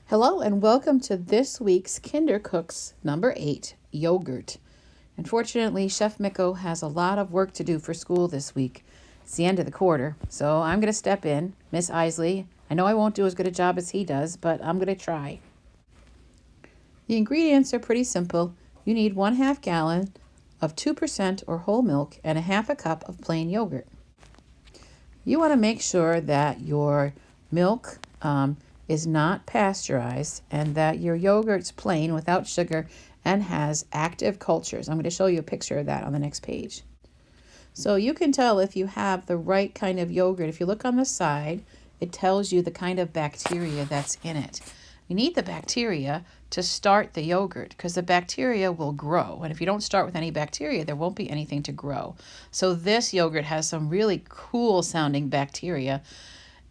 Hello and welcome to this week's Kinder Cooks number 8, yogurt. Unfortunately, Chef Miko has a lot of work to do for school this week. It's the end of the quarter, so I'm going to step in. Miss Isley, I know I won't do as good a job as he does, but I'm going to try. The ingredients are pretty simple. You need 1/2 gallon of 2% or whole milk and 1/2 cup of plain yogurt. You want to make sure that your milk is not pasteurized and that your yogurt's plain without sugar and has active cultures. I'm going to show you a picture of that on the next page. So you can tell if you have the right kind of yogurt. If you look on the side, it tells you the kind of bacteria that's in it. You need the bacteria to start the yogurt because the bacteria will grow. And if you don't start with any bacteria, there won't be anything to grow. So this yogurt has some really cool sounding bacteria.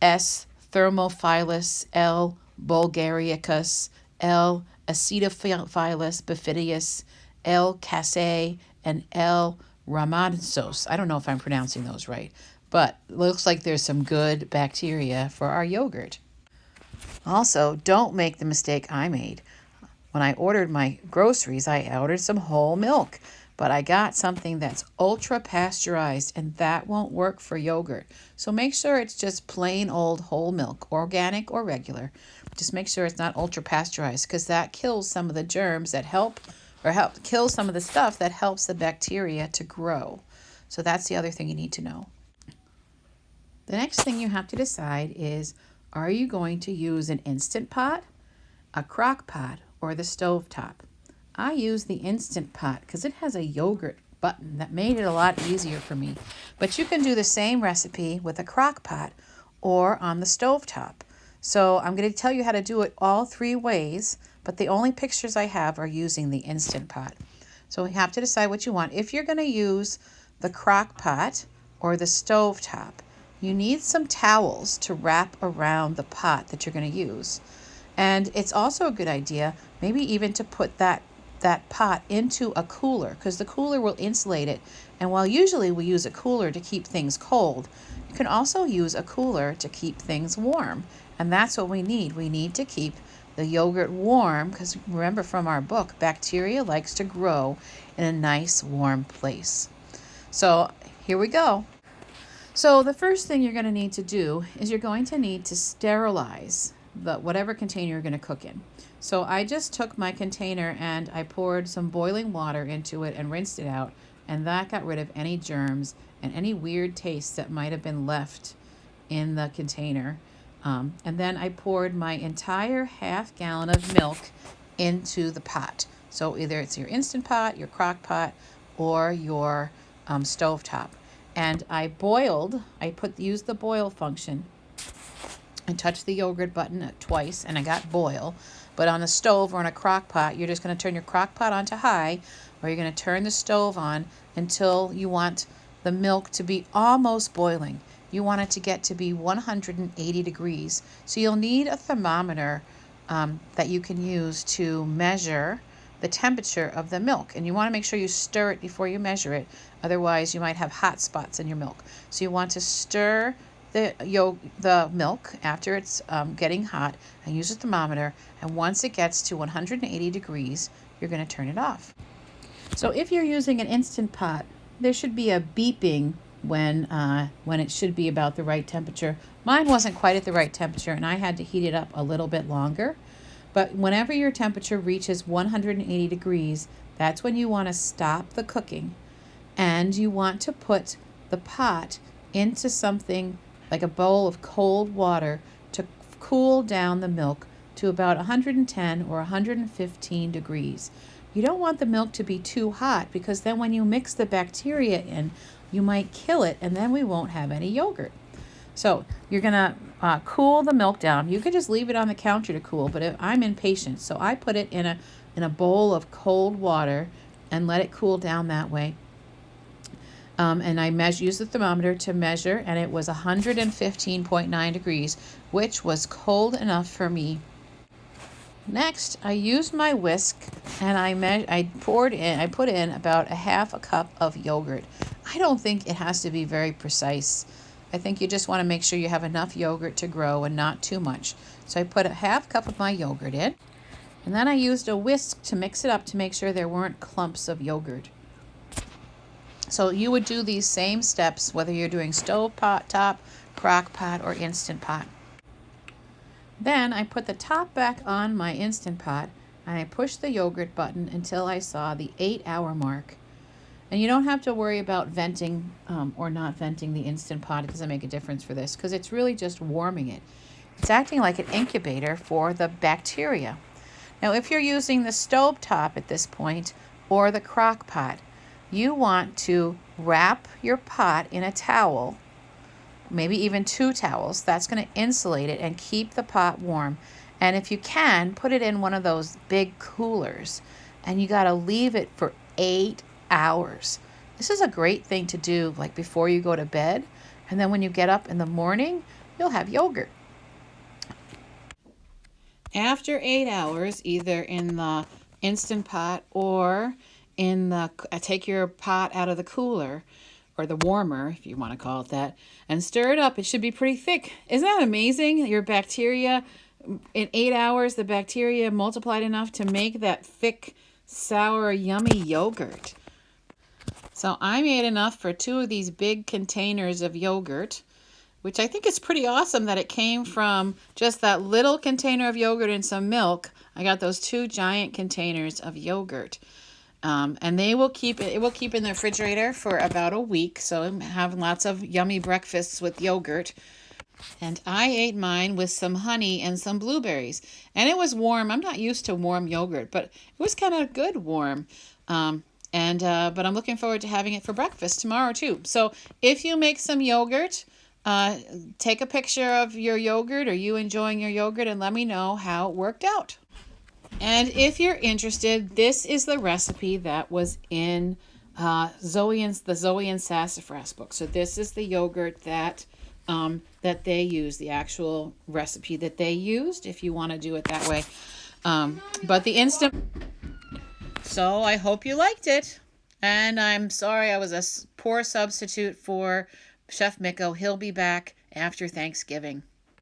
S. Thermophilus, L. bulgaricus, L. Acidophilus bifidius, L. casei, and L. rhamnosus. I don't know if I'm pronouncing those right, but it looks like there's some good bacteria for our yogurt. Also, don't make the mistake I made. When I ordered my groceries, I ordered some whole milk, but I got something that's ultra pasteurized, and that won't work for yogurt. So make sure it's just plain old whole milk, organic or regular. Just make sure it's not ultra pasteurized because that kills some of the germs that help kill some of the stuff that helps the bacteria to grow. So that's the other thing you need to know. The next thing you have to decide is, are you going to use an Instant Pot, a crock pot, or the stove top? I use the Instant Pot because it has a yogurt button that made it a lot easier for me. But you can do the same recipe with a crock pot or on the stove top. So I'm going to tell you how to do it all 3 ways, but the only pictures I have are using the Instant Pot. So we have to decide what you want. If you're going to use the crock pot or the stove top, you need some towels to wrap around the pot that you're going to use. And it's also a good idea maybe even to put that pot into a cooler because the cooler will insulate it. And while usually we use a cooler to keep things cold, you can also use a cooler to keep things warm. And that's what we need. We need to keep the yogurt warm because remember from our book, bacteria likes to grow in a nice warm place. So here we go. So the first thing you're going to need to do is you're going to need to sterilize whatever container you're going to cook in. So I just took my container and I poured some boiling water into it and rinsed it out, and that got rid of any germs and any weird taste that might have been left in the container. And then I poured my entire 1/2 gallon of milk into the pot. So either it's your Instant Pot, your crock pot, or your stove top. And I used the boil function and touched the yogurt button twice, and I got boil. But on a stove or on a crock pot, you're just going to turn your crock pot on to high, or you're going to turn the stove on until you want the milk to be almost boiling. You want it to get to be 180 degrees. So you'll need a thermometer that you can use to measure the temperature of the milk. And you want to make sure you stir it before you measure it. Otherwise, you might have hot spots in your milk. So you want to stir the milk after it's getting hot and use a thermometer. And once it gets to 180 degrees, you're going to turn it off. So if you're using an Instant Pot, there should be a beeping when it should be about the right temperature. Mine wasn't quite at the right temperature, and I had to heat it up a little bit longer. But whenever your temperature reaches 180 degrees, that's when you want to stop the cooking. And you want to put the pot into something like a bowl of cold water to cool down the milk to about 110 or 115 degrees. You don't want the milk to be too hot because then when you mix the bacteria in, you might kill it and then we won't have any yogurt. So you're going to cool the milk down. You could just leave it on the counter to cool, but I'm impatient, so I put it in a bowl of cold water and let it cool down that way. And I used the thermometer to measure, and it was 115.9 degrees, which was cold enough for me. Next, I used my whisk and I put in about 1/2 cup of yogurt. I don't think it has to be very precise. I think you just want to make sure you have enough yogurt to grow and not too much. So I put a half cup of my yogurt in, and then I used a whisk to mix it up to make sure there weren't clumps of yogurt. So you would do these same steps whether you're doing stove pot top, crock pot, or Instant Pot. Then I put the top back on my Instant Pot and I pushed the yogurt button until I saw the 8-hour mark. And you don't have to worry about venting or not venting the Instant Pot. It doesn't make a difference for this because it's really just warming it. It's acting like an incubator for the bacteria. Now, if you're using the stove top at this point or the crock pot, you want to wrap your pot in a towel, maybe even 2 towels. That's going to insulate it and keep the pot warm. And if you can, put it in one of those big coolers. And you got to leave it for 8 hours. This is a great thing to do like before you go to bed. And then when you get up in the morning, you'll have yogurt. After 8 hours, either in the Instant Pot or in the, take your pot out of the cooler, or the warmer, if you want to call it that, and stir it up. It should be pretty thick. Isn't that amazing? Your bacteria, in 8 hours, the bacteria multiplied enough to make that thick, sour, yummy yogurt. So I made enough for 2 of these big containers of yogurt, which I think is pretty awesome that it came from just that little container of yogurt and some milk. I got those 2 giant containers of yogurt. And it will keep in the refrigerator for about a week. So have lots of yummy breakfasts with yogurt. And I ate mine with some honey and some blueberries. And it was warm. I'm not used to warm yogurt, but it was kind of good warm. But I'm looking forward to having it for breakfast tomorrow too. So if you make some yogurt, take a picture of your yogurt or you enjoying your yogurt and let me know how it worked out. And if you're interested, this is the recipe that was in Zoe and Sassafras book. So this is the yogurt that they use, the actual recipe that they used, if you want to do it that way. But the instant. So I hope you liked it. And I'm sorry I was a poor substitute for Chef Miko. He'll be back after Thanksgiving.